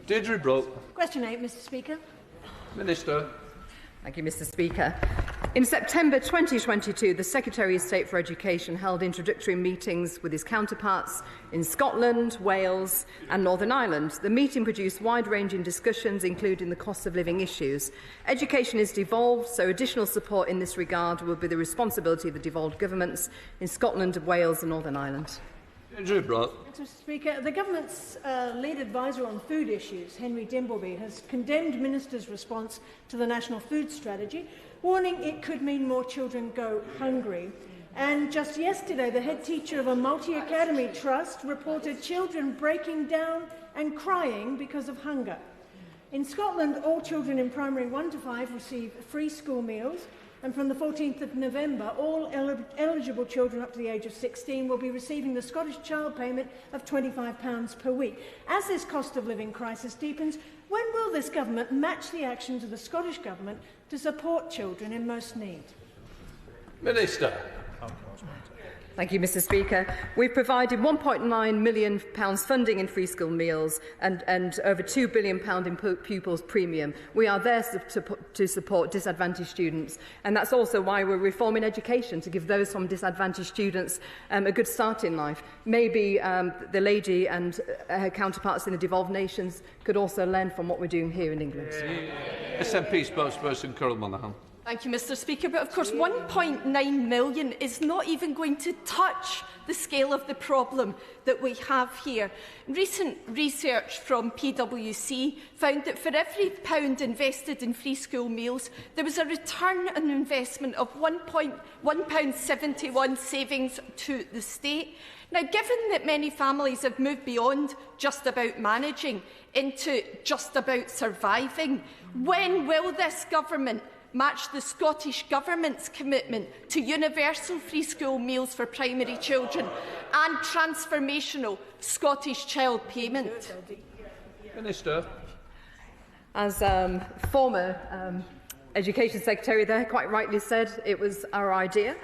Deirdre Broke. Question 8, Mr Speaker. Minister. Thank you, Mr Speaker. In September 2022, the Secretary of State for Education held introductory meetings with his counterparts in Scotland, Wales and Northern Ireland. The meeting produced wide-ranging discussions, including the cost of living issues. Education is devolved, so additional support in this regard will be the responsibility of the devolved governments in Scotland, Wales and Northern Ireland. Mr Speaker, the Government's lead advisor on food issues, Henry Dimbleby, has condemned Minister's response to the National Food Strategy, warning it could mean more children go hungry. And just yesterday, the head teacher of a multi-academy trust reported children breaking down and crying because of hunger. In Scotland, all children in primary 1 to 5 receive free school meals, and from the 14th of November, all eligible children up to the age of 16 will be receiving the Scottish child payment of £25 per week. As this cost of living crisis deepens, when will this government match the actions of the Scottish Government to support children in most need? Minister. Thank you, Mr Speaker. We've provided £1.9 million funding in free school meals and over £2 billion in pupils premium. We are there to support disadvantaged students, and that's also why we're reforming education, to give those from disadvantaged students a good start in life. Maybe the lady and her counterparts in the devolved nations could also learn from what we're doing here in England. SNP spokesperson Carol Monaghan. Thank you, Mr Speaker. But of course, £1.9 million is not even going to touch the scale of the problem that we have here. Recent research from PwC found that for every £1 invested in free school meals, there was a return on investment of £1.71 savings to the state. Now, given that many families have moved beyond just about managing into just about surviving, when will this government match the Scottish Government's commitment to universal free school meals for primary children and transformational Scottish child payment? Minister. As former Education Secretary there quite rightly said, it was our idea.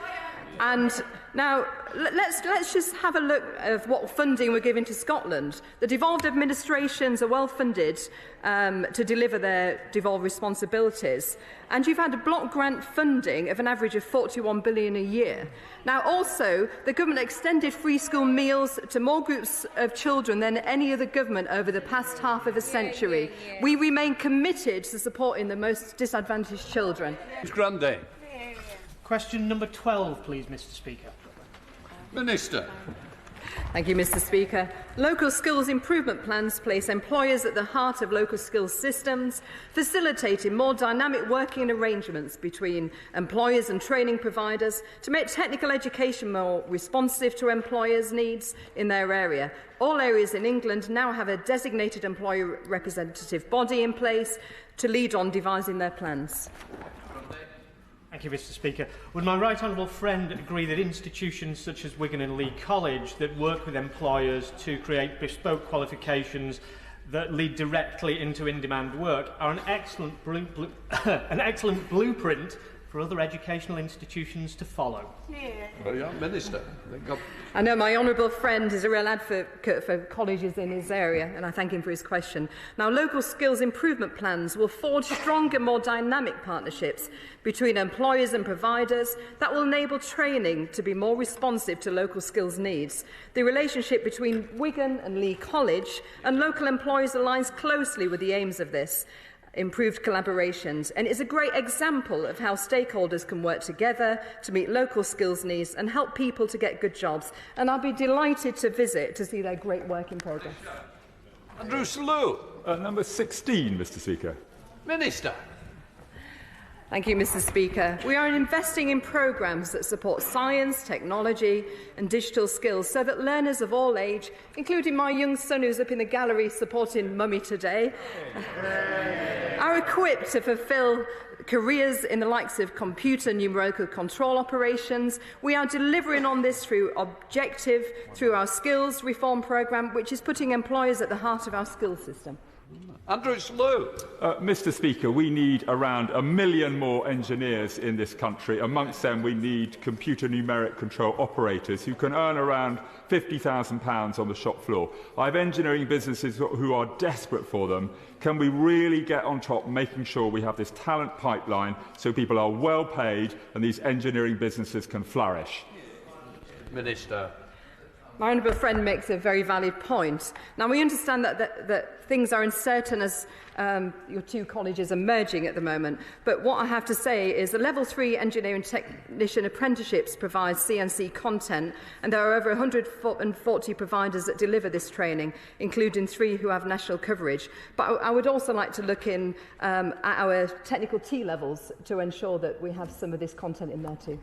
And now, let's just have a look at what funding we're giving to Scotland. The devolved administrations are well funded to deliver their devolved responsibilities. And you've had a block grant funding of an average of £41 billion a year. Now, also, the government extended free school meals to more groups of children than any other government over the past half of a century. We remain committed to supporting the most disadvantaged children. Grundy. Question number 12, please, Mr Speaker. Minister. Thank you, Mr Speaker. Local skills improvement plans place employers at the heart of local skills systems, facilitating more dynamic working arrangements between employers and training providers to make technical education more responsive to employers' needs in their area. All areas in England now have a designated employer representative body in place to lead on devising their plans. Thank you, Mr Speaker. Would my right honourable friend agree that institutions such as Wigan and Lee College that work with employers to create bespoke qualifications that lead directly into in-demand work are an excellent blueprint for other educational institutions to follow? Minister. I know my honourable friend is a real advocate for colleges in his area, and I thank him for his question. Now, local skills improvement plans will forge stronger, more dynamic partnerships between employers and providers that will enable training to be more responsive to local skills needs. The relationship between Wigan and Lee College and local employers aligns closely with the aims of this improved collaborations, and is a great example of how stakeholders can work together to meet local skills needs and help people to get good jobs. And I'll be delighted to visit to see their great work in progress. Andrew Selou. Number 16, Mr Speaker. Minister. Thank you, Mr Speaker. We are investing in programmes that support science, technology and digital skills so that learners of all age, including my young son who's up in the gallery supporting Mummy today, are equipped to fulfil careers in the likes of computer numerical control operations. We are delivering on this through our skills reform programme, which is putting employers at the heart of our skills system. Andrew Slew. Mr. Speaker, we need around 1 million more engineers in this country. Amongst them, we need computer numeric control operators who can earn around £50,000 on the shop floor. I have engineering businesses who are desperate for them. Can we really get on top making sure we have this talent pipeline so people are well paid and these engineering businesses can flourish? Minister. My honourable friend makes a very valid point. Now, we understand that things are uncertain as your two colleges are merging at the moment. But what I have to say is the Level 3 engineering technician apprenticeships provide CNC content, and there are over 140 providers that deliver this training, including 3 who have national coverage. But I would also like to look in at our technical T levels to ensure that we have some of this content in there too.